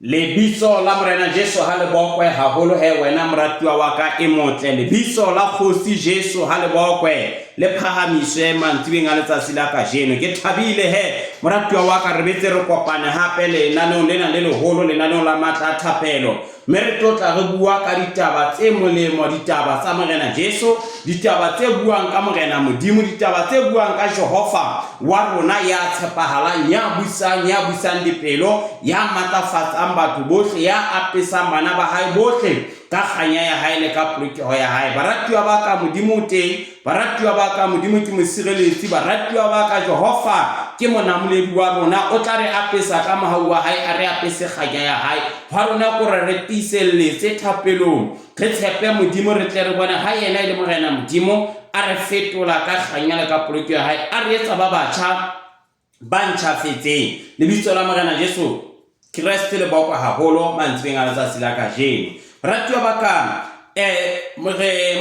Lebitso la Morena Jesu ha le bokwe haholo wena moratuwa wa ka e motle. Lebitso la Kgosi Jesu ha le bokwe le phahamiswe mantsiweng a letsatsi la kajeno. Ke thabile moratuwa wa ka re betse re kopane hape lenaneong lena le leholo, lenaneong la matlathapelo. Mme re tlotla re bua ka ditaba tse molemo, ditaba tsa Morena Jesu, ditaba tse buang ka Morena Modimo, ditaba tse buang ka Jehova wa rona ya tshepahalang, ya busang dipelo, ya matlafatsang batho bohle, ya apesang bana ba hae bohle ka kganya ya hae le ka polokeho ya hae. Baratuwa ba ka Modimo teng, baratuwa ba ka Modimo ke mosireletsi, baratuwa ba ka Jehova ke monamoledi wa rona. O tla re apesa ka mohau wa hae, a re apese kganya ya hae. Wa rona ko re tiselletse thapelong, re tshepe Modimo, re tle re bone ha yena le Morena Modimo a re fetola ka kganya le ka polokeho ya hae, a re etsa ba batjha ba ntjhafetseng. Lebitso la Morena Jesu Kriste le bokwa haholo mantsiweng a letsatsi la kajeno. Baratuwa ba ka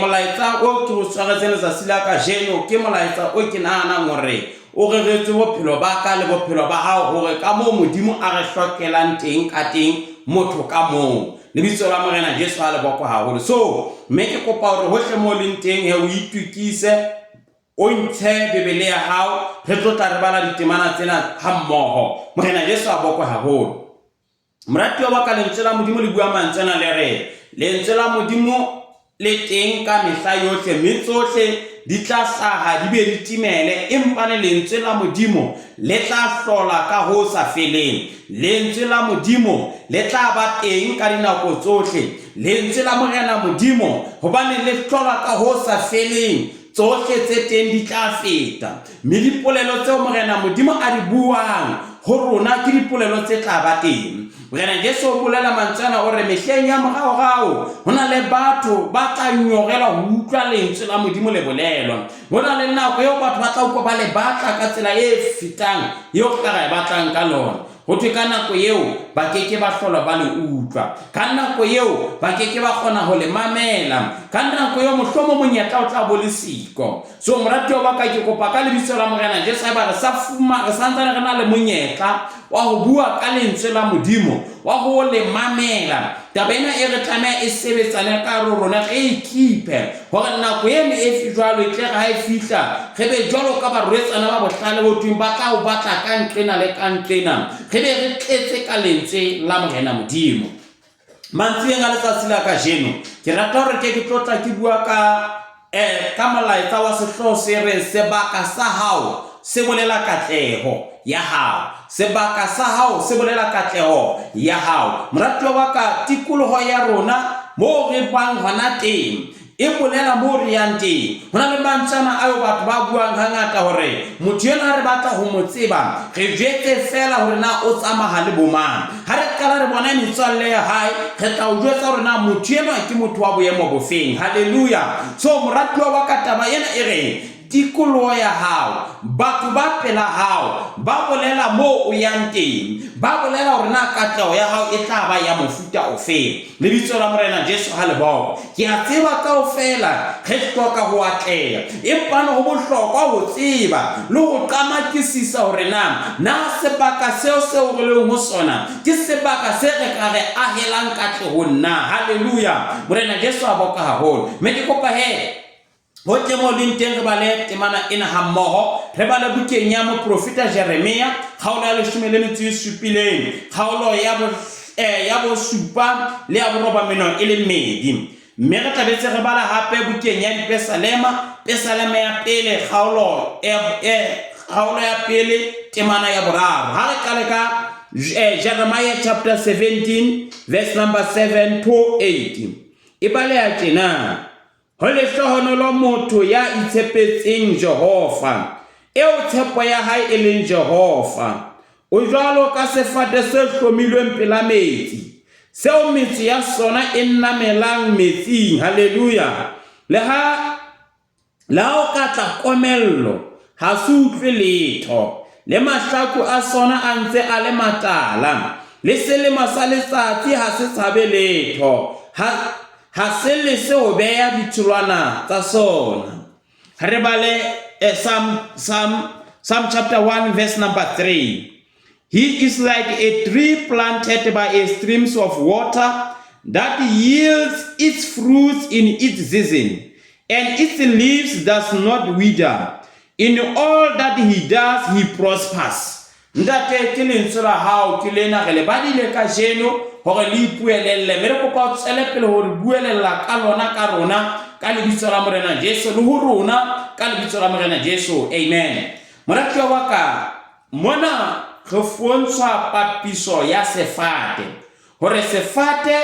molaetsa o ke o tshwaretseng letsatsi la kajeno ke molaetsa o ke nahanang hore o reretswe bophelo ba ka le bophelo ba hao, hore ka moo Modimo a re hlokelang teng ka teng motho ka moo. Lebitso la Morena Jesu ha le bokwa haholo. So mme ke kopa hore hohle mo leng teng o itukise, o ntshe bebele ya hao, re tlotla re bala ditemana tsena ha mmoho. Morena Jesu a bokwe haholo. Moratuwa wa ka lentswe la Modimo le bua mantsena le re lentswe la Modimo le teng ka mehla yohle, mme tsohle di tla hlaha di be di timele, empa lentswe la Modimo le tla hlola ka ho sa feleng. Lentswe la Modimo le tla ba teng ka dinako tsohle. Lentswe la Morena Modimo hobane le hlola ka ho sa feleng, tsohle tse teng di tla feta. Mme dipolelo tseo Morena Modimo a di buang ho rona ke dipolelo tse tla ba teng. Morena Jesu o bolela mantsana hore mehleng ya moraorao ho na le batho ba tla nyorela ho utlwa lentswe la Modimo le bolelwa. Ho na le nako eo batho ba tla utlwa ba le batla ka tsela e fetang eo ka re batlang ka lona. Ho thwe ka nako eo ba keke ba hlola ba le utlwa, ka nako eo ba keke ba kgona ho le mamela, ka nako eo mohlomong monyetla o tla bo le siko. So moratuwa wa ka ke kopa ka lebitso la Morena Jesu ba re santsane re na le monyetla wa ho bua ka lentswe la Modimo, wa ho le mamela. Taba ena e re tlameha e sebetsane ka rona, re ikipe hore nako eno e jwalo e tle ha e fihla re be jwalo ka barwetsana ba bohlale ho tweng ba tla o batla ka nqena le ka nqena, re be re tletse ka lentswe la Morena Modimo. Mantsiweng a letsatsi la kajeno ke rata hore ke tlotla ke bua ka molaetsa wa sehloho se reng sebaka sa hao se bolela katleho ya hao. Sebaka sa hao se bolela katleho ya hao. Moratuwa wa ka tikoloho ya rona mo re bang hona teng e bolela mo re yang teng. Ho na le mantshana ayo batho ba buang hangata hore motho yena re batla ho mo tseba, re jwetse fela hore na o tsamaya le bomang. Ha re qala re bona metswalle ya hae, re tla o jwetsa hore na motho yena ke motho wa boemo bofeng. Haleluya. So moratuwa wa ka taba ena e re tikoloho ya hao, batho ba pela hao ba bolela mo o yang teng, ba bolela hore na katleho ya hao e tla ba ya mofuta ofeng. Lebitso la Morena Jesu ha le bokwe. Ke a tseba kaofela re hloka ho atleha, empa ho bohlokwa ho tseba le ho qamakisisa hore na sebaka seo re leng ho sona ke sebaka se re ka re ahelang katlehong na. Haleluya. Morena Jesu a bokwe haholo. Mme ke kopa ho temo leng teng re bale temana ena ha mmoho, re bale bukeng ya moprofeta Jeremia kgaolo ya 17, kgaolo ya bo 7 le ya bo 9 e le mmedi. Mme re tlabetse re bala hape bukeng ya Pesalema ya pele kgaolo ya pele temana ya boraro. Ha re kale ka Jeremiah chapter 17 verse number 7 to 8 e bale ya tjena: ho lehlohonolo motho ya itshepetseng Jehova, eo tshepo ya hae e leng Jehova, o jwalo ka sefate se hlomilweng pela metsi, seo metsi ya sona e namelang metsing. Haleluya. Le ha o ka tla komello ha se utlwe letho, le mahlaku a sona a ntse a le matala, le selemo sa letsatsi ha se tshabe letho, ha se le se ho beha ditholwana tsa sona. Re bale Psalm chapter 1 verse number 3. He is like a tree planted by a streams of water that yields its fruits in its season, and its leaves does not wither. In all that he does, he prospers. Ntate ke lentswe la hao ke lena re le badile ka jeno hore le ipuelelle mere kopa o tsele pele hore buelela ka lona ka rona ka lebitso la Morena Jesu le ho rona ka lebitso la Morena Jesu. Amen. Moratuwa wa ka mona re fuontshwa papiso ya sefate hore sefate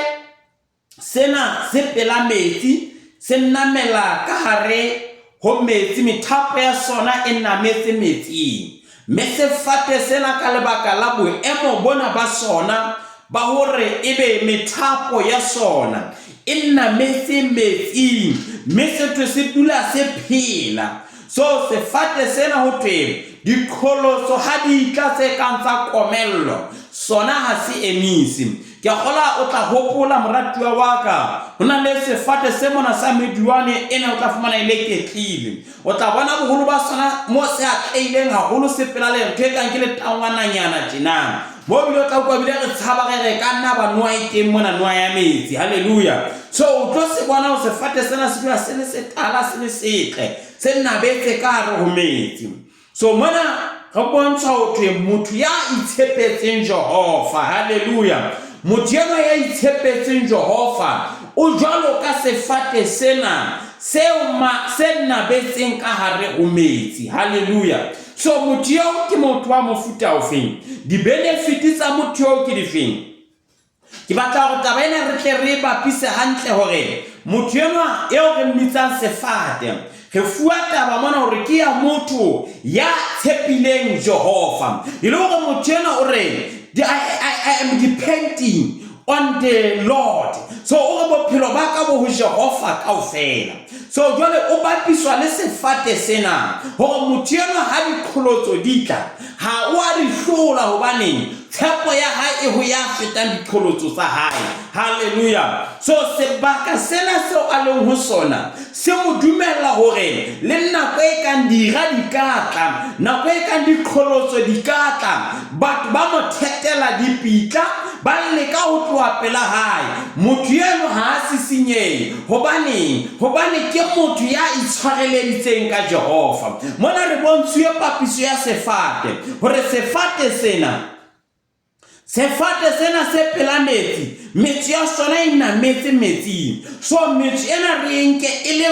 sena se pela metsi se namela ka hare ho metsi, methapo ya sona e nametse metsing. Me sefate sena ka lebaka la boemo bona ba sona ba hore ebe methapo ya sona e nametse metsing, me setho se dula se phela. So sefate sena ho thwe dikholoso ha di tla tse kang tsa komello sona ha se emisi. Ke gola o tla hopola moratuwa wa ka hona le sefate se mona sa Mediwane ena o tla fumana ile ketlile, o tla bona boholo ba sona mo se a tleileng haholo se pela le ntho e kang ke le tangwananyana tjena mo bile o tla kwa bile re tshaba re ka nna ba noa iteng mona noa ya metsi. Haleluya. So o tlo se bona o sefate sena se dula se le se tala se le setle se nabetse ka hare ho metsi. So mona re bontsha ho thwe motho ya itshepetseng Jehova. Haleluya. Motho ya itshepetseng Jehova o jwalo ka sefate sena se nabetseng ka hare ho metsi. Haleluya. So motho yo ke motho wa mofuta ofeng, di benefits tsa motho yo ke difeng? Ke batla go taba ena re tle re bapise hantle hore motho enwa eo re mmitsang sefate re fuwa taba mona hore ke ya motho ya tshepileng Jehova. Ile hore motho enwa o re I am depending on the Lord. So o re bophelo ba ka bo ho Jehova kaofela. So jwale o bapiswa le sefate sena hore motho enwa ha dikholotsho di tla ha o a di hlola hobane tshepo ya hae e ho ya fetang dikholotsho tsa hae. Haleluya. So sebaka sena seo a leng ho sona se mo dumella hore le nako e kang dira di ka tla, nako e kang dikholotsho di ka tla, batho ba mo thetela dipitla ba le ka ho tloha pela hae. Motho eno ha a sisinyehe hobane ke motho ya itshwareleditseng ka Jehova. Mona re bontshuwe papiso ya sefate hore sefate sena se pela metsi ya sona e nametse metsing. So metsi ena re nke e le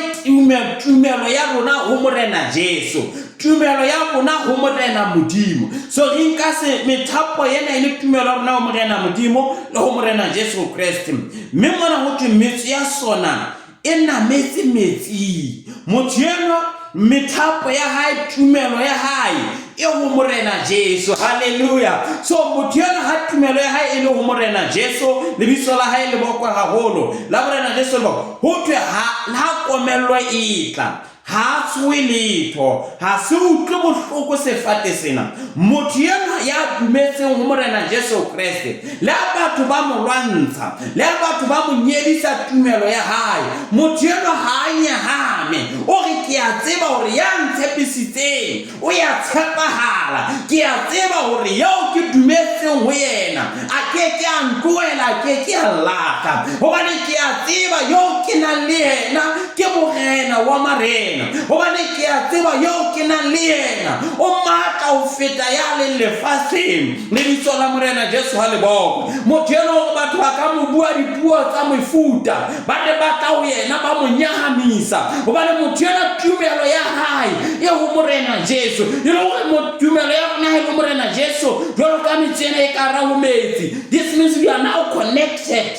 tumelo ya rona ho Morena Jesu, tumelo ya rona ho Morena Modimo. So re nka se methapo ena e le tumelo ya rona ho Morena Modimo le ho Morena Jesu Kriste. Mme mona ho thwe metsi ya sona e nametse metsing. Motho enwa methapo ya hae, tumelo ya hae e ho Morena Jesu. Haleluya. So motho enwa ha tumelo ya hae e le ho Morena Jesu, lebitso la hae le bokwa haholo la Morena Jesu le ho thwe ha komello e tla ha tswe letho, ha se utlwe bohloko sefate sena. Motho enwa ya dumetseng ho Morena Jesu Kriste le batho ba mo lwantsha, le batho ba mo nyedisa tumelo ya hae, motho enwa ha nyahame o re ke a tseba hore ya ntshepisitseng o ya tshepahala, ke a tseba hore yo ke dumetseng ho yena a ke ke a ntloela, ke ke a lata hobane ke a tseba yo ke nang le yena ke Morena wa marena, hobane ke a tseba yo ke nang le yena o matla ho feta ya le lefatsheng. Lebitso la Morena Jesu ha le boko. Motho enwa hore batho ba ka mo bua dipuo tsa mefuta ba le batla ho yena ba mo nyahamisa hobane motho enwa tumelo ya hae e ho Morena Jesu. Ile hore tumelo ya rona e ho Morena Jesu jwalo ka metsi ena e ka hara ho metsi. This means we are now connected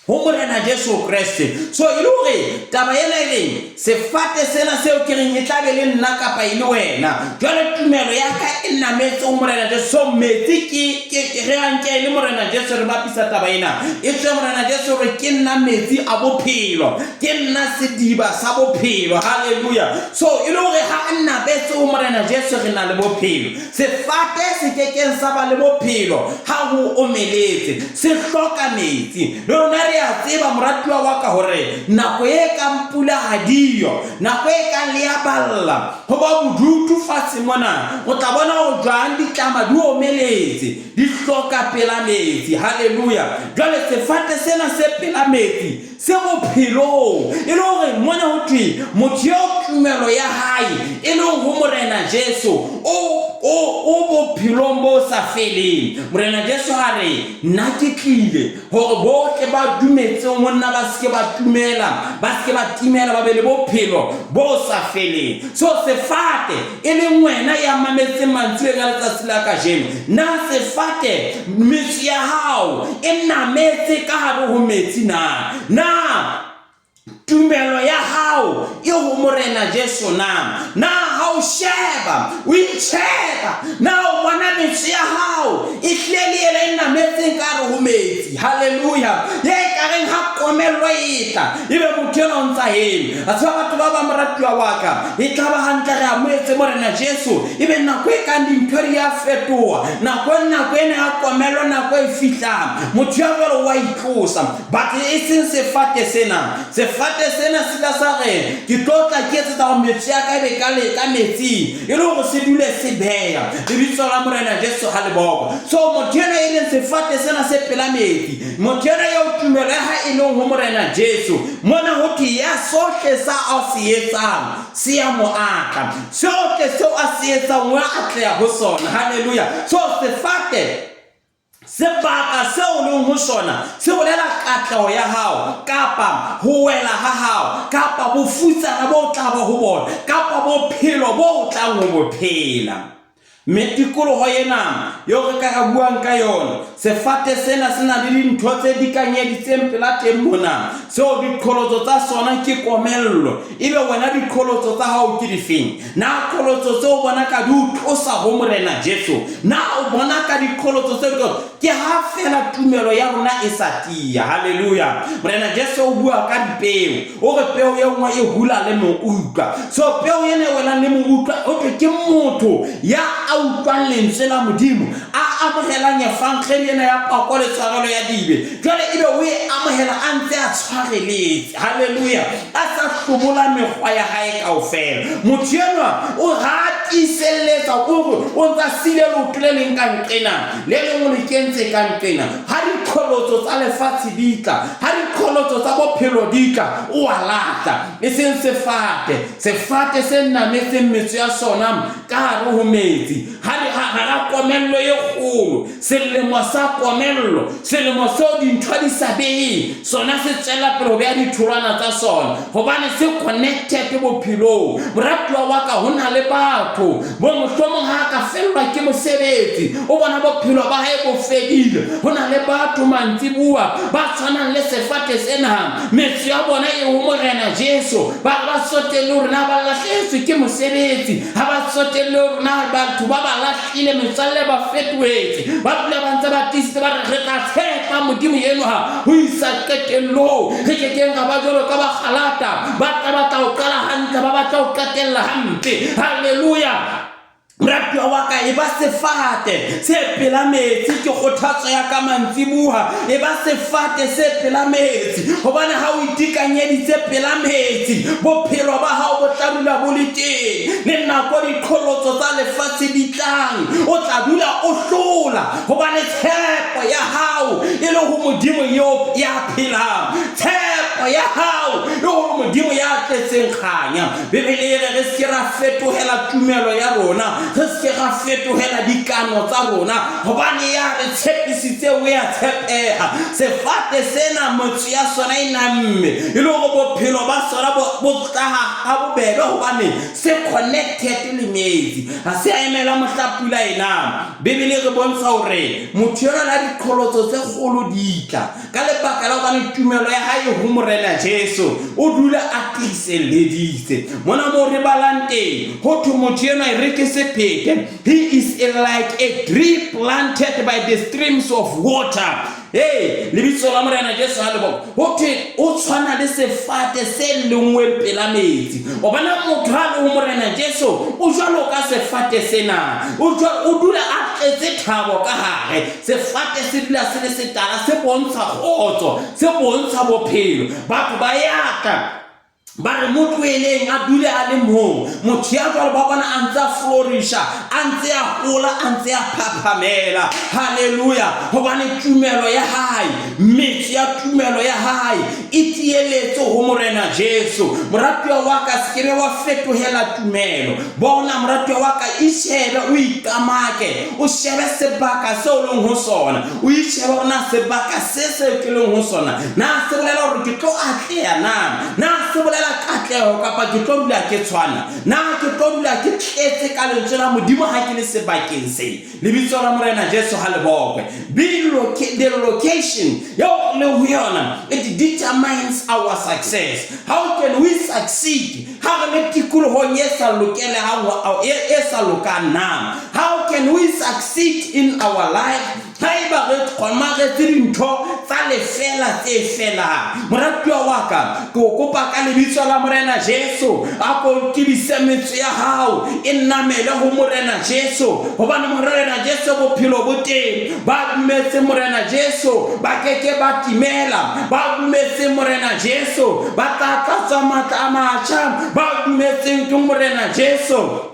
ho Morena Jesu Kriste. So ile hore taba ena e sefate sena seo ke reng e tlabe le nna kapa ile wena jwale tumelo ya ka e nametse ho Morena Jesu. So metsi ke re anke le Morena Jesu re bapisa taba ena e tswe Morena Jesu re ke nna metsi a bophelo, ke nna sediba sa bophelo. Haleluya. So ile hore ha nna betse ho Morena Jesu re na le bophelo. Sefate se ke sa ba le bophelo ha ho omeletse, se hloka metsi. Le rona re ya tseba moratuwa wa ka hore nako e ka mpula hadiyo nako e ka le ya balla ho ba bodutu fatshe mona o tla bona o jwang ditlama di omeletse di hloka pela metsi haleluya jwale sefate sena se pela metsi se bophelo e le hore mona ho thwe motho yo tumelo ya hae e le ho morena Jesu o bophelong bo sa feleng morena Jesu ha re nna ke tlile hore bohle ba dumetseng monna ba se ba tumela ba se ba timela ba be le bophelo bo sa feleng so sefate e le ngwena ya mametseng mantswe ka letsatsi la kajeno na sefate metsi ya hao e nametse ka hare ho metsi na tumelo ya hao e ho morena Jesu na hao sheba o itsheba na o bona metsi ya hao e hleli ele nametseng ka hare ho metsi haleluya ye ka reng ha komello itla ebe motho o ntsa hene a tswa batho ba ba moratuwa wa ka e tla ba hantle re amoetse morena Jesu ebe nako e ka dintho di a fetoha nako ene ya komello nako e fihlang motho ya jwalo wa itlosa but e seng sefate sena sila sa re ke tlotla ke etsetsa go metsi ya ka be ka metsi e le go se dule se beya lebitso la morena Jesu ha le boko so motho ena e leng sefate sena se pela metsi motho ena ya o tumelo ya ha e leng ho morena Jesu mona ho thwe ya sohle sa a se etsang se ya mo aka sohle seo a se etsang wa atleha ho sona haleluya so sefate sebaka seo le ho sona se bolela katleho ya hao kapa ho wela ha hao kapa bofutsana bo tla ba ho bona kapa bophelo bo tla ho bophela metikoloho yena yo re ka buang ka yona sefate sena sena le dintho tse di kanyeditseng pela teng mona seo diqholotso tsa sona ke komello ebe wena diqholotso tsa hao ke difeng na qholotso tse o bona ka di tlosa ho morena Jesu na o bona ka diqholotso tse ke ha fela tumelo ya rona e sa tia haleluya morena Jesu o bua ka dipeo o re peo ye nngwe e hula le moutwa so peo yene wena le moutwa o ke motho ya utlwang lentswe la modimo a amohela nyefankgedi ena ya pako le tshwarelo ya dibe jwale ebe o e amohela a ntse a tshwareletse haleluya a sa hlobola mekgwa ya hae kaofela motho enwa o hatiselletsa gore o ntsa sile leoto le leng ka nqena le lengwe le kentse ka nqena ha diqholotso tsa lefatshe di tla ha diqholotso tsa bophelo di tla o a lata e seng sefate se nametseng metsi ya sona ka hare ho metsi ha komello e kgolo selemo sa komello selemo seo dintho di sa behe sona se tsela pele ho beha ditholwana tsa sona hobane se connected bophelong moratuwa wa ka ho na le batho bo mohlomong ha ka fellwa ke mosebetsi o bona bophelo ba hae bo fedile ho na le batho mantsibua ba tshwanang le sefate sena metsi ya bona e ho morena Jesu ba sotele hore na ba lahlehetswe ke mosebetsi ha ba sotele hore na batho ba ba lahlile metswalle ba fetohetse ba bile ba ntse ba tisitse ba re tla tshepa modimo eno ha ho isa qetello re ke keng ga ba jwalo ka ba kgalata ba tla o qala hantle ba batla o qetella hampe haleluya moratuwa wa ka e ba sefate se pela metsi ke kgothatso ya ka mantsibuha e ba sefate se pela metsi hobane ha o itikanyeditse pela metsi bophelo ba hao bo tla dula bo le teng le nako diqholotso tsa lefatshe di tlang o tla dula o hlola hobane tshepo ya hao e le ho modimo yo ya phelang tshepo ya hao e ho modimo ya tletseng kganya bebele re se ra fetohela tumelo ya rona re se ga fetohela dikano tsa rona hobane ya re tshepisitse o ya tshepeha sefate sena motho ya sona inamme e le go bophelo ba sona bo tlaha ha bobebe hobane se connected le metsi ha se a emela mohlapula ena bebele re bontsha hore motho yona la diqholotso tse kgolo ditla ka lebaka la hobane tumelo ya hae ho morena Jesu o dula a tliseleditse mona mo re balante ho thwe motho yena e re ke sepete he is like a tree planted by the streams of water lebitso la Morena Jesu ha le boko ho thwe o tshwana le sefate se lengwe pela metsi o bona motho ha le ho Morena Jesu o jwalo ka sefate sena o dula a tletse thabo ka hare sefate se dula se le setala se bontsha khotso se bontsha bophelo batho ba yaka ba re motho eleng a dule a le mo motho ya jwalo ba bona a ntse a florisha a ntse a gola a ntse a phaphamela haleluya hobane tumelo ya hae metsi ya tumelo ya hae e tieletse ho Morena Jesu moratuwa wa ka sekebe wa fetohela tumelo bona moratuwa wa ka ishebe o ikamake o shebe sebaka se o leng ho sona o ishebe ona sebaka se ke leng ho sona na se bolela hore ke tlo atleha na se bolela katleho kapa ke tlo dula ke tshwana na ke tlo dula ke tletse ka lentswe la Modimo ha ke le sebakeng se lebitso la Morena Jesu ha le bokwe the location yo le ho yona it determines our success. How can we succeed? How can we succeed in our life? Moratuwa wa ka ke o kopa ka lebitso la Morena Jesu a ko tibise metso ya hao e namele ho Morena Jesu hobane Morena Jesu bophelo bo teng ba dumetse Morena Jesu ba keke ba timela ba dumetse Morena Jesu ba tlatsa matla a matjha ba dumetse ke Morena Jesu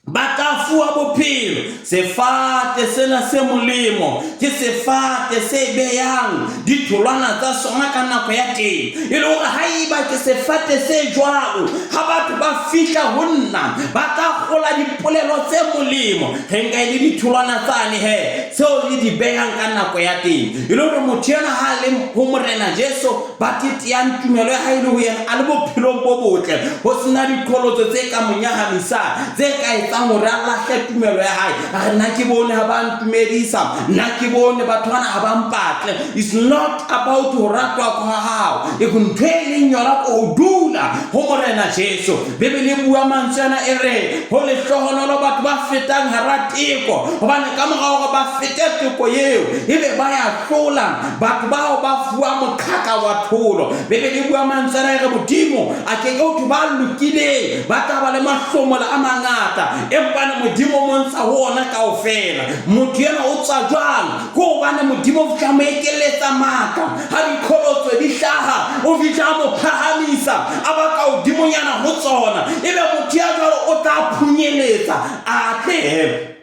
batafua bophelo sefate sena se molemo ke sefate se beyang ditholwana tsa sona ka nako ya teng e le hore haiba ke sefate se jwalo ha batho ba fihla ho nna ba ka gola dipolelo tse molemo he nka ile ditholwana tsane he seo le di beyang ka nako ya teng e le hore motho yana ha le ho Morena Jesu ba titiang tumelo ya hae le ho yena a le bophelo bo botle ho sena dikolotso tse ka monyahamisa tse ka hore Allah ke tumelo ya hae nna ke bone ha ba ntumedisa nna ke bone batho bana ha ba mpatle. It's not about ho ratwa kwa hao e kunthele nyola ko dula ho Morena Jesu bebele bua mantsana e re ho le hlohonolo batho ba fetang hara teko hobane ka morao ga ba fete teko yeo ebe ba ya hlola batho bao ba fuwa mokhaka wa tholo bebele bua mantsana e re Modimo a ke go ba lokile ba ta ba le mahlomola a mangata empa Modimo montsha ho ona kaofela motho yena o tsa jwang go bana Modimo o tla moekeletsa maka ha dikholotso di hlaha o vitla mo phahamisa aba ka Modimo nyana ho tsona ebe motho ya jwalo o tla phunyeletsa a tle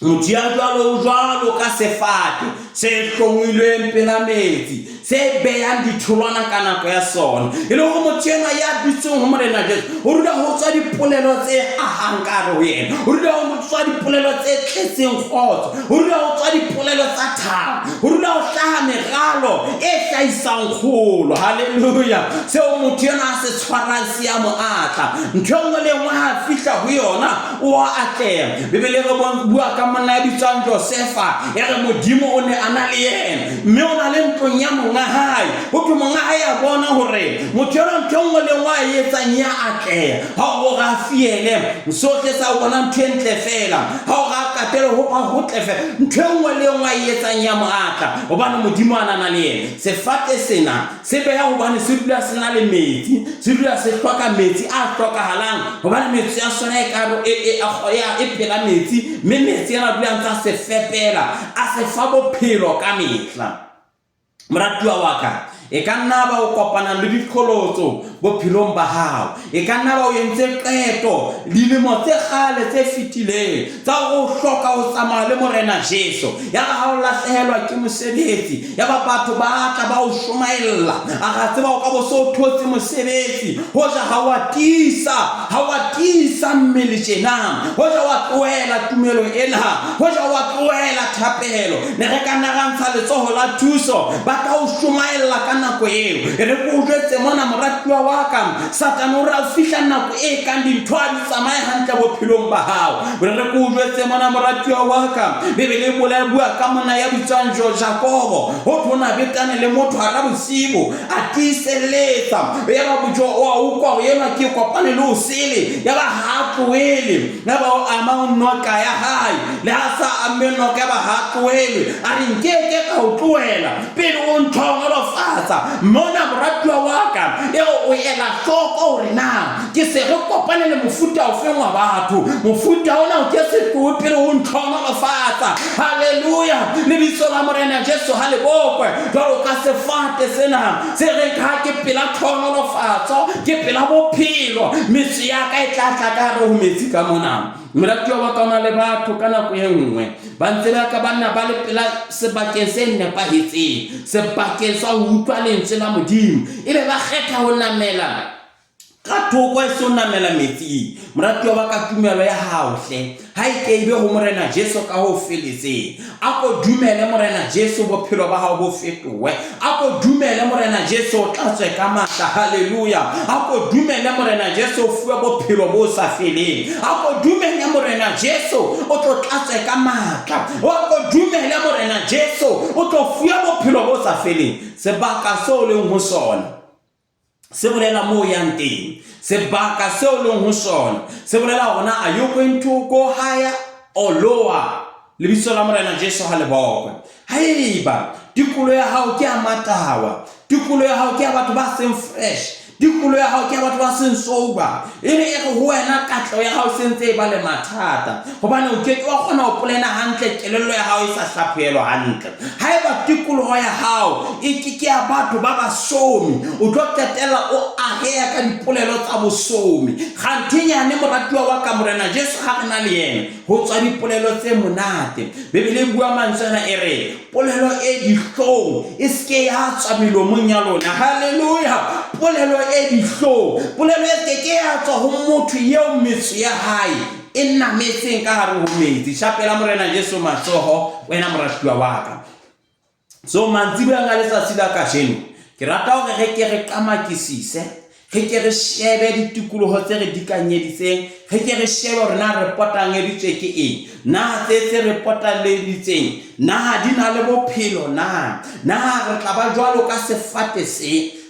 motho ya jwalo ka sefate se hlongilweng pela metsi se beyang ditholwana ka nako ya sona e le go motho yena ya bitsong ho Morena Jesu o ruta ho tswa dipolelo tse ahankare ho yena o ruta ho tswa dipolelo tse tletseng khotso o ruta ho tswa dipolelo tsa thabo o ruta ho hlaha meralo e hlahisang kgolo haleluya seo motho yena a se tshwarang se ya moatla ntho engwe le engwe ha fihla ho yona o a atleha bebele re bua ka monna ya bitswang Josefa ya re Modimo o ne ana le yena mme o na le ntlong ya monga hae ho thwe monga hae a bona hore motho yona ntho engwe le engwe a etsang ya atleha ha o ga fiele sohle sa bona ntho e ntle fela ha o ga katele ho ba ho tle fela ntho engwe le engwe a etsang ya moatla hobane Modimo ana na le yena sefate sena se beya hobane se dula se na le metsi se dula se hloka metsi a hlokahalang hobane metsi ya sona e ka e phela metsi mme metsi yana dula ntsa se fepela a se fa bophelo ka mehla. Moratuwa wa ka e ka nna ba o kopana le dikholotso bophelong ba hao e ka nna ba o entse qeto dilemo tse kgale tse fitileng tsa go hloka ho tsamaya le Morena Jesu ya ga ha o lahlehelwa ke mosebetsi ya ba batho ba tla ba o shomaella a ga tseba o ka bo so thotse mosebetsi ho ja ha wa tisa mmele tjena ho ja wa tloela tumelo ena ho ja wa tloela thapelo ne re ka nna ga ntsha letsoho la thuso ba ka o shomaella ka nako eo re go jwetse mona moratuwa wa ka Satan o ra fihla nako e kang dintho di tsamaye hantle bophelong ba hao re ko jwetse mona moratuwa wa ka Bebele e bua ka mona ya bitswang Jakobo ho thona betane le motho a bosibo a tiiseletsa ya ba bojo wa ukwa yena ke kopane le usile ya ba hatwele na ba ama noka ya hai le asa ameno ka ba hatwele a re nkeke ka o tloela pele o nthongolo fatsa mona moratuwa wa ka o ela hloko hore na ke se re kopane le mofuta o fengwa batho mofuta ona o ke se tloe pele o nthongolo fatsa haleluya lebitso la Morena Jesu ha le bokwe jwalo ka sefate sena se re ka ke pela tlhonolofatso ke pela bophelo metsi ya ka e tla tla ka re ho metsi ka mona moratuwa wa ka ona le batho ka nako e nngwe ba ntse ba ka banna ba le pela sebakeng se nepahetseng sebakeng sa ho utlwa lentswe la Modimo ebe ba kgetha ho namela ka thoko e so namela metsi moratuwa wa ka tumelo ya hao hle ha ike ibe ho Morena Jesu ka ho feletse a ko dumele Morena Jesu bophelo ba hao bo fetowe a ko dumele Morena Jesu o tlatswe ka matla haleluya a ko dumele Morena Jesu o fuwe bophelo bo sa feleng a ko dumele Morena Jesu o tlo tlatswe ka matla a ko dumele Morena Jesu o tlo fuwe bophelo bo sa feleng sebaka so le ho sona se bolela mo yang teng sebaka se o leng ho sona se bolela hona are you going to go higher or lower lebitso la Morena Jesu ha le bokwe haeba tikolo ya hao ke a matawa tikolo ya hao ke a batho ba seng fresh tikolo ya hao ke a batho ba seng sober ene e go wena katlo ya hao sentse ba le mathata hobane o ke wa kgona ho plana hantle kelello ya hao e sa hlaphelo hantle haeba tikolo ya hao e ke ya batho ba ba somi o tlo tetela o ahea ka dipolelo tsa bosomi kgantinyane moratuwa wa ka Morena Jesu ha rena le yena ho tswa dipolelo tse monate Bebele bua mantsana e re polelo e dihlong e ske ya tswa melomong ya lona haleluya polelo e dihlong polelo e ke ya tswa ho motho eo metso ya hae e nametseng ka hare ho metsi shapela Morena Jesu matsoho wena moratuwa wa ka so mantsiba nga letsatsi la kasheno ke rata hore re ke re qamakisise re ke re shebe ditikoloho tse re dikanyeditseng re ke re shebe hore na re potangeditswe ke eng na tse re potaleditseng na di na le bophelo na re tla ba jwalo ka sefate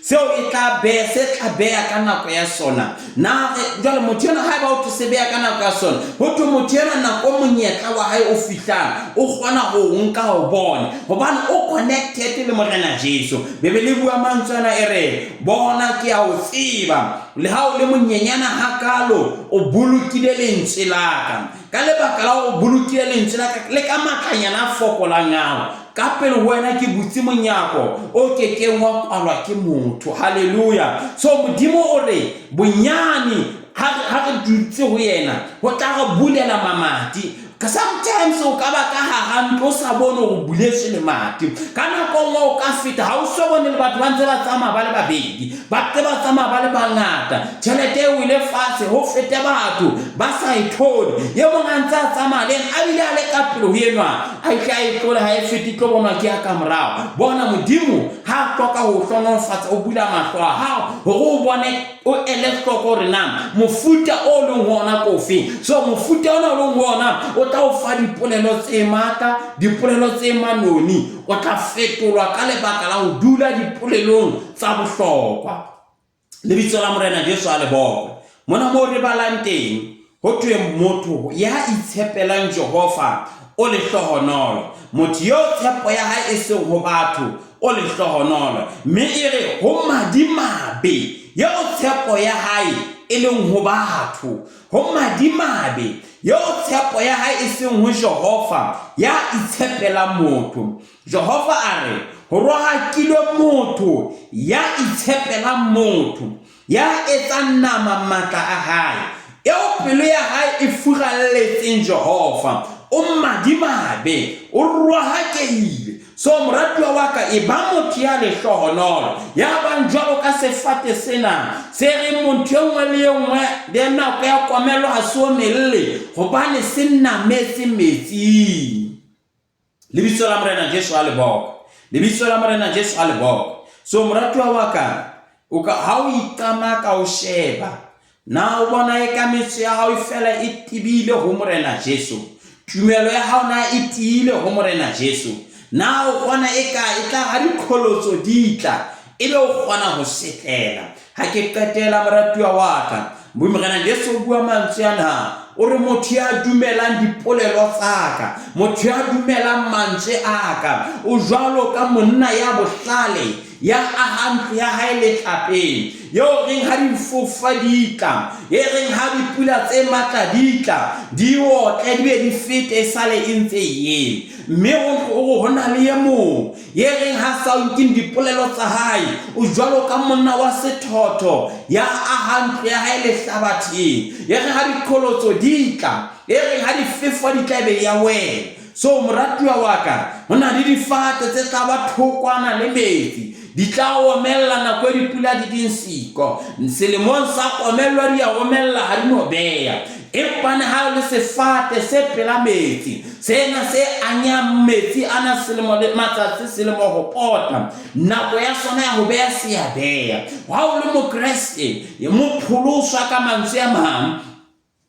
seo e tla be se tla beya ka nako ya sona na jwale motho yena ha ba o tsebeya ka nako ya sona ho to motho yena nako monyetla wa hae o fihlang o kgona ho nka ho bona hobane o connected le Morena Jesu Bebele bua mantswana e re bona ke a o tseba le ha o le monyenyana hakalo o bulukile lentswe laka ka lebaka la o bulukile lentswe laka le ka matlanyana a fokolang ao ka pele wena ke butsi monyako o kekeng wa kwalwa ke motho haleluya so Modimo o re bonyane ha re dutse ho yena ho tla re bulela mamati ka sometimes o ka ba ka hahanto sa bone go buletse le mati ka nako o ka feta ha o so bone le batho ba ntse ba tsamaya ba le babedi ba tse ba tsamaya ba le bangata tšhelete o ile fatshe ho fete batho ba sa ithole ye mo ngantsa tsamaya le a bile a le ka pelo ho yenwa a tla itlole ha e fete tlo bona ke ya ka morao bona Modimo ha tloka ho hlonofatsa o bula mahlo a hao ho o bone o ele hloko re na mofuta o leng hona kofi so mofuta ona o leng hona o tla o fa dipolelo tse mata dipolelo tse manoni o tla fetolwa ka lebaka la ho dula dipolelong tsa bohlokwa lebitso la Morena Jesu a le bokwe mona mo re balang teng ho thwe motho ya itshepelang Jehova o le hlohonolo motho yo tshepo ya hae e seng ho batho o le hlohonolo mme e re ho madimabe yo tshepo ya hae e leng ho batho ho madimabe yo tshepo ya hae e seng ho Jehova ya itshepela motho Jehova a re ho rohakilwe motho ya itshepela motho ya etsang nama matla a hae eo pelo ya hae e furalletseng Jehova o madimabe o rohakehile so moratuwa wa ka e ba motho ya le hlohonolo ya bang jwalo ka sefate sena se re motho engwe le engwe le nako ya komelo ha se o melle hobane se nametse metsi lebitso la Morena Jesu a le bokwe lebitso la Morena Jesu a le bokwe so moratuwa wa ka ha o ikama ka o sheba na o bona e ka metso ya hao fela e tibile ho morena Jesu tumelo ya hao na e tiile ho morena Jesu na o bona e ka e tla ha dikholotso ditla ebe o kgona ho setlela ha ke qetela moratuwa wa ka morena Jesu bua mantswe ana o re motho ya dumelang dipolelo tsa ka motho ya dumelang mantswe a ka o jwalo ka monna ya bohlale ya ahantlo ya hae letlapeng yo reng ha difofa ditla e reng ha dipula tse matla ditla di otle di be di fete sale e ntse ye mme o hona le ye mo ye reng ha sa nkin dipolelo tsa hae o jwalo ka monna wa sethotho ya ahantlo ya hae lehlabatheng ye reng ha dikholotso ditla ye reng ha difefo di tla be ya wena so moratuwa wa ka hona le difate tse tla ba thokwana le metsi di tla omella nako e dipula di dinsiko selemong sa komello di ya omella ha di no beya empane ha le sefate se pela metsi sena se anya metsi ana selemo le matsatsi selemo ho pota nako ya sona ya ho beya se ya beya ha o le mo Kriste ye mo phuluswa ka mantswe a mang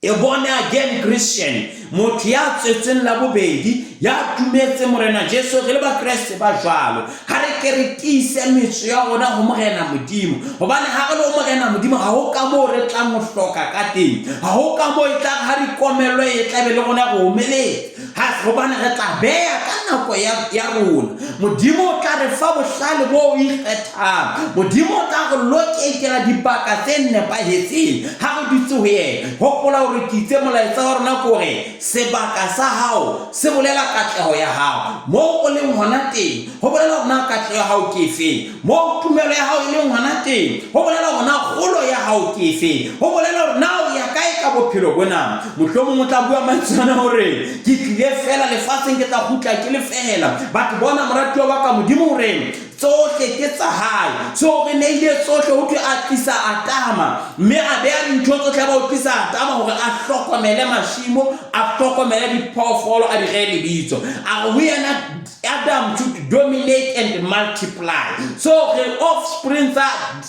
e born again Christian motho ya tsetseng la bobedi ya tumetse morena Jesu re le ba Kriste ba jwalo ha re ke re tise metso ya rona ho morena modimo hobane ha re le morena modimo ha ho ka mo re tla mo hloka ka teng ha ho ka mo e tla ha di komello e tla be le rona go omeletse ha hobane re tla beya ka nako ya rona modimo o tla re fa bohlale bo o ikgethang modimo o tla go lokela dibaka tse nepahetseng ha re dutse ho yena hopola hore ke itse molaetsa wa rona ke hore sebaka sa hao se bolela katleho ya hao mo o leng hona teng ho bolela hore katleho ya hao ke efe mo tumelo ya hao e leng hona teng ho bolela hore kgolo ya hao ke efe ho bolela hore na o ya kae ka bophelo bona mohlomong o tla bua mantsana hore ke tlile fela lefatsheng ke tla khutla ke le fela batho bona moratuwa wa ka modimo hore tsohle ke tsa hae so re neile tsohle ho thwe a tlisa Adama mme a beha dintho tsohle ba o tlisa Adama hore a hlokomele mashimo a hlokomele diphoofolo a di re lebitso a ho yena Adam to dominate and multiply so the offspring that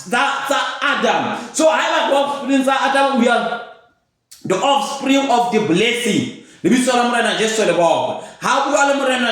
Adam so I like offspring Adam we are the offspring of the blessing lebitso la morena Jesu le boko ha bua le morena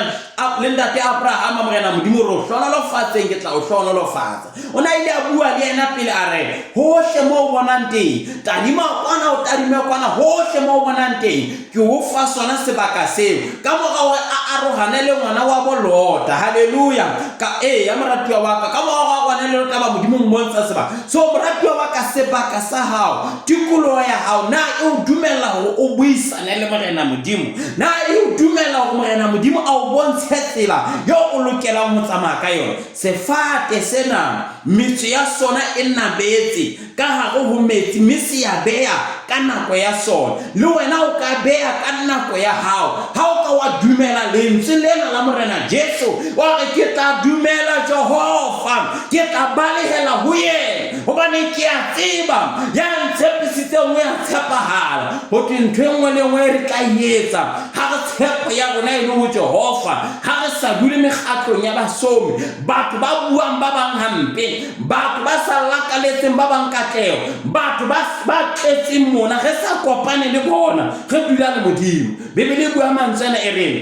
le ntate Abraham morena modimo ro hlona lo fatseng ke tla o hlona lo fatsa ona ile a bua le yena pele a re hohle mo bonang teng tadima kwana o tadime kwana hohle mo bonang teng ke o fa sona sebaka seo ka moga a arohane le ngwana wa bolota haleluya ka ya moratuwa wa ka moga wa ne le taba modimo mmontsha sebaka so moratuwa wa ka sebaka sa hao tikolo ya hao na e o dumella hore o buisane le morena modimo na e o dumella hore morena modimo a o bontshe tsela yo o lokelang ho tsamaya ka yona sefate sena metso ya sona e nabetse ka hare ho metsi misi ya beya ka nako ya sona le wena o ka beya ka nako ya hao ha o ka wa dumela lentswe lena la morena Jesu wa re ke tla dumela Jehova ke tla balehela ho yena hobane ke a tseba ya ntshepisitse ngwe ya tshepahala ho ntho engwe le engwe re tla etsa ha re tshepo ya rona e le ho Jehova ha re sa dule mekgatlong ya basomi batho ba buang ba bang hampe batho ba sa lakaletseng ba bang katleho batho ba tletseng mona re sa kopane le bona re dula le modimo bebele bua mantsana e reng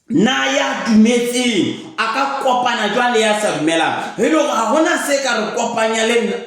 na ya dumetseng a ka kopana jwale ya sa dumela he lo ga hona se ka re kopanya le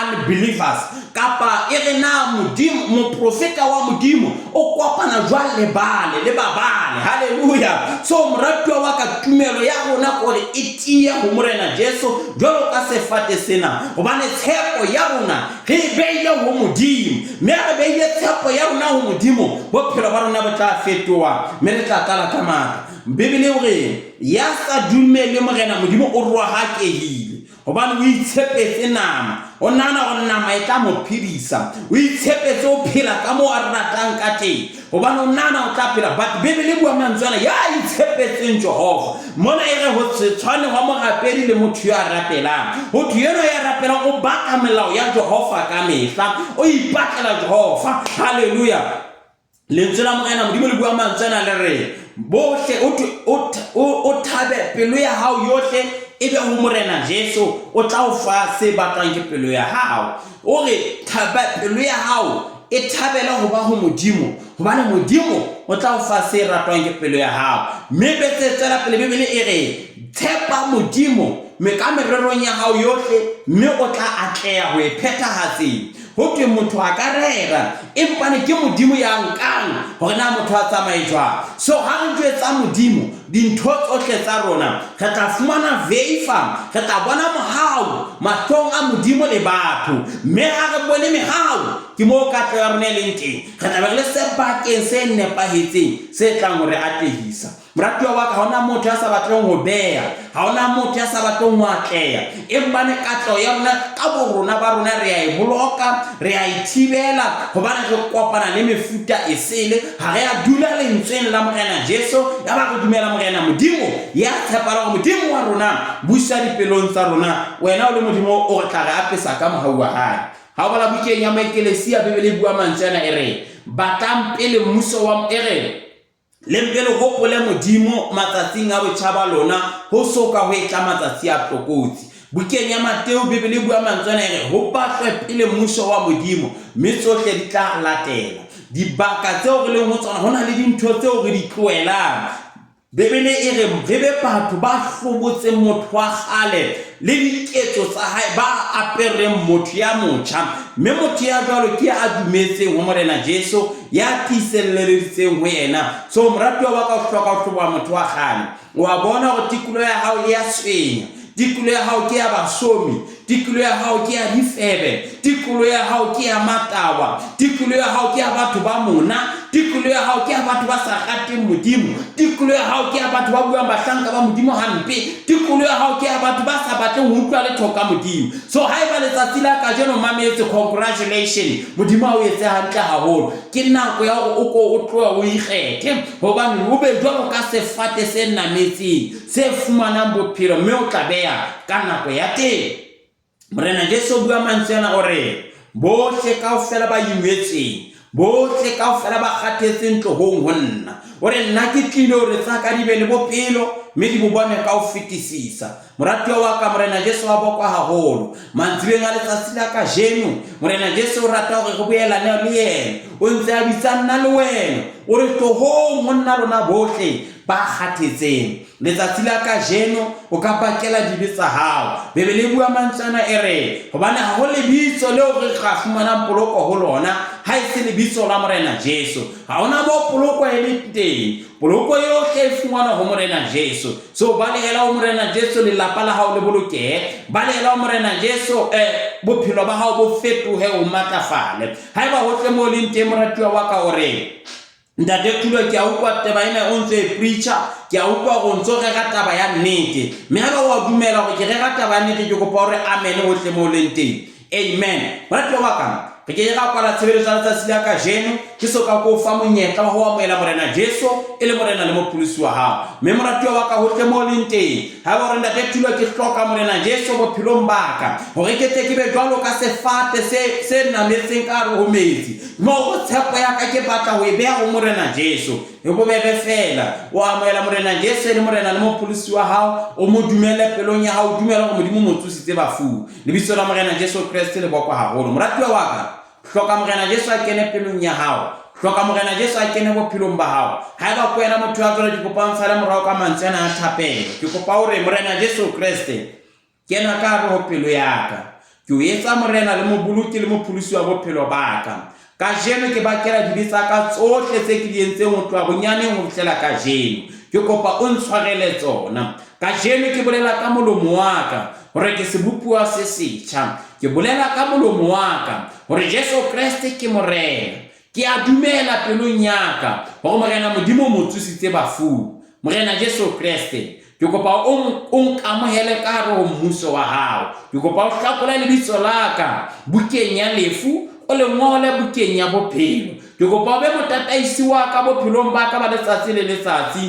unbelievers kapa e re na modimo mo profeta wa modimo o kopana jwale le babale haleluya so moratuwa wa ka tumelo ya rona gore e tia ho morena Jesu jwalo ka sefate sena hobane tshepo ya rona re beile ho modimo mme re beile tshepo ya rona ho modimo bophelo ba rona bo tla fetoha mme re tla tala ka maka Bibele hore ya sa dumele morena modimo o roa ha kehile hobane o itshepetse nama o nana go nama e tla mo phidisa o itshepetse o phela ka mo a ratang ka teng hobane o nana o tla phela but Bibele bua mantswana ya itshepetseng Jehova mona e re ho tshwane wa mogapedi le motho ya rapelang ho thiyeno ya rapelang o baka melao ya Jehova ka mehla o ipatlela Jehova haleluya lentswe la morena modimo le bua mantswana le re bohle o thabe pelo ya hao yohle ebe ho morena Jesu o tla o fa se batlang ke pelo ya hao o re pelo ya hao e thabela ho ba ho modimo hobane modimo o tla o fa se ratwang ke pelo ya hao mme be tsela pele Bibele e re tshepa modimo me ka mererong ya hao yohle mme o tla atleha ho e phethahatseng ho ke motho a ka rera empa ne ke modimo ya nkang hore na motho a tsamaye jwang so ha re tsa modimo dintho tsohle tsa rona re tla fumana veifa re tla bona mohau mahlong a modimo le batho mme ha re bone mehau ke mo ka tla rona le teng re tla be le sebakeng se nepahetseng se tlang hore atlehisa moratuwa wa ka ha ona motho ya sa batleng ho beha ha ona motho ya sa batleng ho atleha empa ne katlo ya rona ka borona ba rona re a e boloka re a ithibela hobane re kopana le mefuta e sele ha re a dula lentsweng la morena Jesu ya ba re dumela morena modimo ya tshepala go modimo wa rona buisa dipelong tsa rona wena o le modimo o re tla re apesa ka mohau wa hae ha o bala bukeng ya maekelesia Bibele bua mantsana e re batlang pele mmuso wa ere lempele hopole modimo matsatsing a botjhaba lona ho soka ho etla matsatsi a tlokotsi bukeng ya Mateo Bibele bua mantsana e re ho batlwe pele mmuso wa modimo mme tsohle di tla latela dibaka tseo re leng ho tsona hona le dintho tseo re di tloelang Bibele e re re be batho ba hlobotse motho wa kgale le diketso tsa hae ba apereng motho ya motjha mme motho ya jwalo ke a dumetseng ho morena Jesu ya tiselleditseng ho yena so moratuwa wa ka o hloka ho hloba motho wa kgale wa bona hore tikulo ya hao ya swenya tikulo ya hao ke ya basomi tikulo ya hao ke ya difebe tikulo ya hao ke ya matawa tikulo ya hao ke ya batho ba mona tikulo ya hao ke ya batho ba sa rateng modimo tikulo ya hao ke ya batho ba buang bahlanka ba modimo hampe tikulo ya hao ke ya batho ba sa batleng ho utlwa letho ka modimo so ha eba letsatsi la kajeno mametse congratulations modimo a o etse hantle haholo ke nako ya hore o tloha o ikgethe hobane o be jwalo ka sefate se nametseng se fumanang bophelo mme o tla beha ka nako ya teng morena Jesu bua mantsana o re bohle kaofela ba imetseng bohle kaofela ba kgathetseng tlohong ho nna o re nna ke tlile hore tsa ka di be le bophelo mme di bo bone ka o fetisisa moratuwa wa ka morena Jesu wa bokwa haholo mantsibeng a letsatsi la kajeno morena Jesu o rata hore re boelane le yena o ntse a bitsana le wena o re tlohong ho nna rona bohle ba kgathetseng letsatsi la kajeno o ka bakela dibe tsa hao Bibele bua mantsana e re hobane ha ho lebitso leo re ka fumanang poloko ho lona ha e se lebitso la morena Jesu ha ona bo poloko e le teng poloko yohle e fumana ho morena Jesu so balehela ho morena Jesu lelapa la hao le bolokehe balehela ho morena Jesu bophelo ba hao bo fetohe o matlafale haeba ho tle mo leng teng moratuwa wa ka o re ntate tulo ke a utlwa taba ena o ntse e preacher ke a utlwa go ntso re ga taba ya nnete mme ha ba wa dumela gore ke re ga taba ya nnete ke kopa hore amen ho tle mo leng teng amen moratuwa wa ka re ke ga kwala tshebeletso ya letsatsi la kajeno ke soka ko fa monyetla wa ho amohela morena Jesu e le morena le mopholosi wa hao mme moratuwa wa ka ho tle mo leng teng ha ba re ntate tulo ke hloka morena Jesu bophelong ba ka hore ke tle ke be jwalo ka sefate se nametseng ka re ho metsi mo go tshepo ya ka ke batla ho e beha ho morena Jesu e bobebe fela o amohela morena Jesu le morena le mopholosi wa hao o mo dumele pelong ya hao dumela go modimo mo tsositse bafu lebitso la morena Jesu Kriste le bokwa haholo moratuwa wa ka hloka morena Jesu a kene pelong ya hao hloka morena Jesu a kene bophelong ba hao haeba ko wena motho ya tsona ke kopa mfala morao ka mantsana a thapelo ke kopa hore morena Jesu Kriste kena ka hare ho pelo ya ka ke o etsa morena le moboloki le mopholosi wa bophelo ba ka kajeno ke bakela dibitsa ka tsohle tse ke di entseng ho tloha bonyaneng ho fihlela kajeno ke kopa o ntshwarele tsona kajeno ke bolela ka molomo wa ka hore ke sebopuwa se setjha ke bolela ka molomo wa ka hore Jesu Kriste ke morena ke a dumela pelong ya ka hore morena modimo mo tsositse bafu morena Jesu Kriste ke kopa o nkamohele ka hare ho mmuso wa hao ke kopa o hlakola lebitso la ka bukeng ya lefu o le ngole bukeng ya bophelo ke kopa o be motataisi wa ka bophelong ba ka ba letsatsi le letsatsi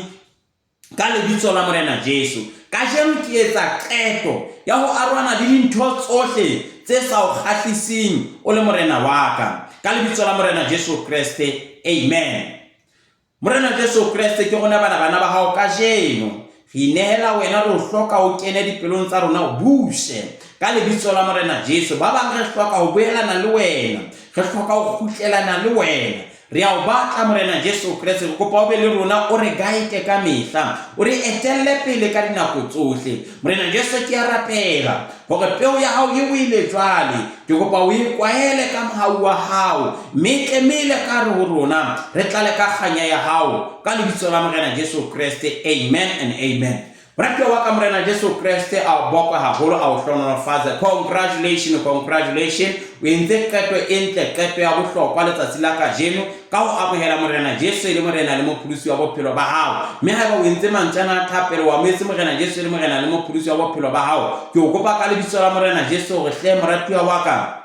ka lebitso la morena Jesu kajeno ke etsa qeto ya ho arwana le dintho tsohle tse sa o kgahliseng o le morena wa ka lebitso la morena Jesu Kriste amen morena Jesu Kriste ke gona bana ba hao kajeno inehela wena re o hloka o kene dipelong tsa rona o bushe ka lebitso la morena Jesu. Ba bang re hloka ho boelana le wena, re hloka ho kgutlelana le wena. Re a o batla morena Jesu Kriste, re kopa o be le rona, o re guide ka mehla, o re etelle pele ka dinako tsohle. Morena Jesu ke a rapela hore peo ya hao e wele jwale, ke kopa o e kwahele ka mohau wa hao, mele ka re ho rona re tlale ka kganya ya hao ka lebitso la morena Jesu Kriste. Amen and amen. Moratuwa wa ka morena Jesu Kriste a bokwa haholo a o hlohonolofatsa. Congratulations o entse qeto e ntle, qeto ya bohlokwa letsatsi la kajeno ka ho amohela morena Jesu le morena le mopholosi wa bophelo ba hao. Mme haeba o entse mantjana a thapelo wa moetse morena Jesu le morena le mopholosi wa bophelo ba hao, ke o kopa ka lebitso la morena Jesu hore hle moratuwa wa ka,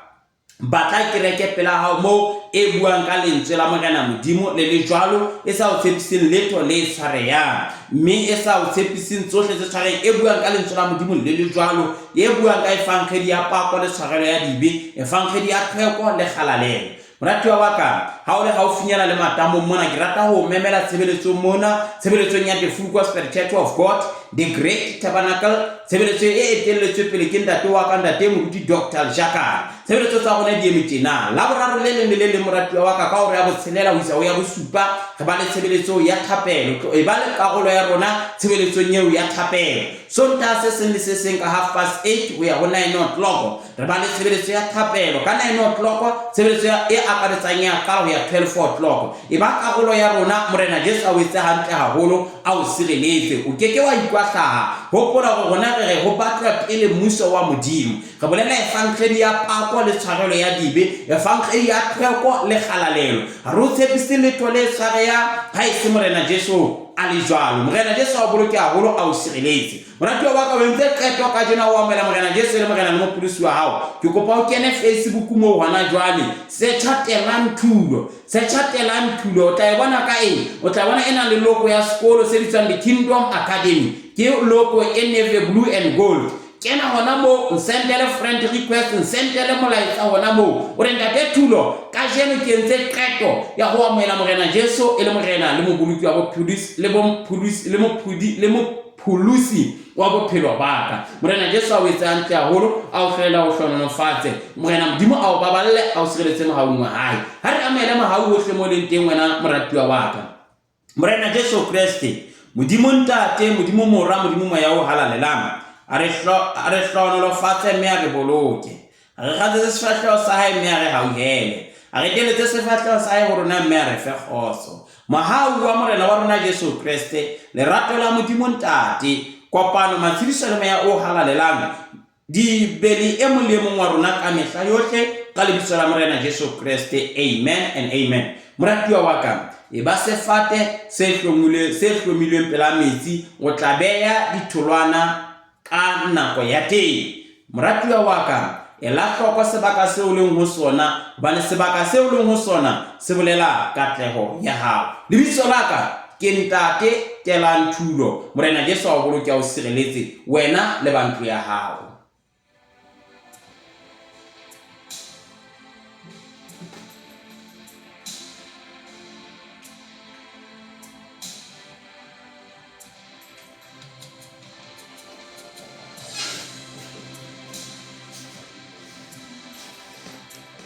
batla kereke pela hao mo e buang ka lentswe la morena Modimo le le jwalo, e sa o tshepiseng letho le tshwareyang, mme e sa o tshepiseng tsohle tse tshwareng, e buang ka lentswe la Modimo le le jwalo, e buang ka efankgedi ya pako le tshwarelo ya dibe, efankgedi ya tlhweko le kgalalelo. Moratuwa wa ka, ha o le haufinyana le matamong mona, ke rata ho memela tshebeletsong mona, tshebeletsong ya The Full Gospel Church of God, The Great Tabernacle, tshebeletso e etelletswe pele ke ntate wa ka, ntate moruti Dr. Jaka. Tshebeletso tsa rona di eme tjena. Laboraro le leng le le leng moratuwa wa ka, ka hore ya botshelela ho isa ho ya bosupa, re ba le tshebeletso ya thapelo, e ba le karolo ya rona tshebeletsong eo ya thapelo. Sontaha se seng le se seng ka 8:30 ho ya ho 9:00 re ba le tshebeletso ya thapelo. Ka 9:00 tshebeletso e akaretsang ya kala ho ya 12:00 e ba karolo ya rona. Morena Jesu a o etse hantle haholo, a o sireletse, o keke wa ikwahlaha. Hopola hore rona re ho batla pele mmuso wa Modimo, re bolela efankgedi ya pako le tshwarelo ya dibe, efankgedi ya tlhweko le kgalalelo. Ha re o tshepise letho le tshwareya ha e se morena Jesu a le jwalo. Morena Jesu a o boloke haholo, a o sireletse. Moratuwa wa ka, o entse qeto ka jena o amela morena Jesu le morena le mopholosi wa hao, ke kopa o kene Facebook mo hona jwale, searcha Telang Thulo, o tla e bona ka eng, o tla bona ena le logo ya sekolo se bitswang The Kingdom Academy, ke logo e navy blue and gold. Kena hona mo, nsendele friend request, nsendele molaetsa hona mo, o re ntate Thulo, ka jeno ke entse qeto ya ho amela morena Jesu e le morena le moboloki wa phulusi wa bophelo ba ka. Morena Jesu a o etsa hantle haholo, a o hlwela ho hlohonolofatse. Morena Modimo a o baballe, a o sireletse mohaung wa hae. Ha re amela mohau ohle mo leng teng wena moratuwa wa ka. Morena Jesu Kriste, Modimo ntate, Modimo mora, Modimo moya o halalelang, a re hlohonolofatse mme a re boloke. Re gatse sefahleho sa hae mme a re hauhele. A re keletse sefahleho sa hae ho rona mme a re fe kgotso. Mohau wa morena wa rona Jesu Kriste, lerato la Modimo ntate, kopano matshidiso le moya o halalelang di beli e mong le mong wa rona ka mehla yohle ka lebitso la morena Jesu Kriste. Amen and amen. Moratuwa wa ka, e ba sefate se hlomilweng pela metsi, o tla beya ditholwana ka nako ya teng. Moratuwa wa ka, ela hloko sebaka seo leng ho sona, hobane sebaka seo leng ho sona se bolela katleho ya hao. Lebitso la ka ke ntate Telang Thulo. Morena Jesu a o boloke, a o sireletse wena le bantu ya hao.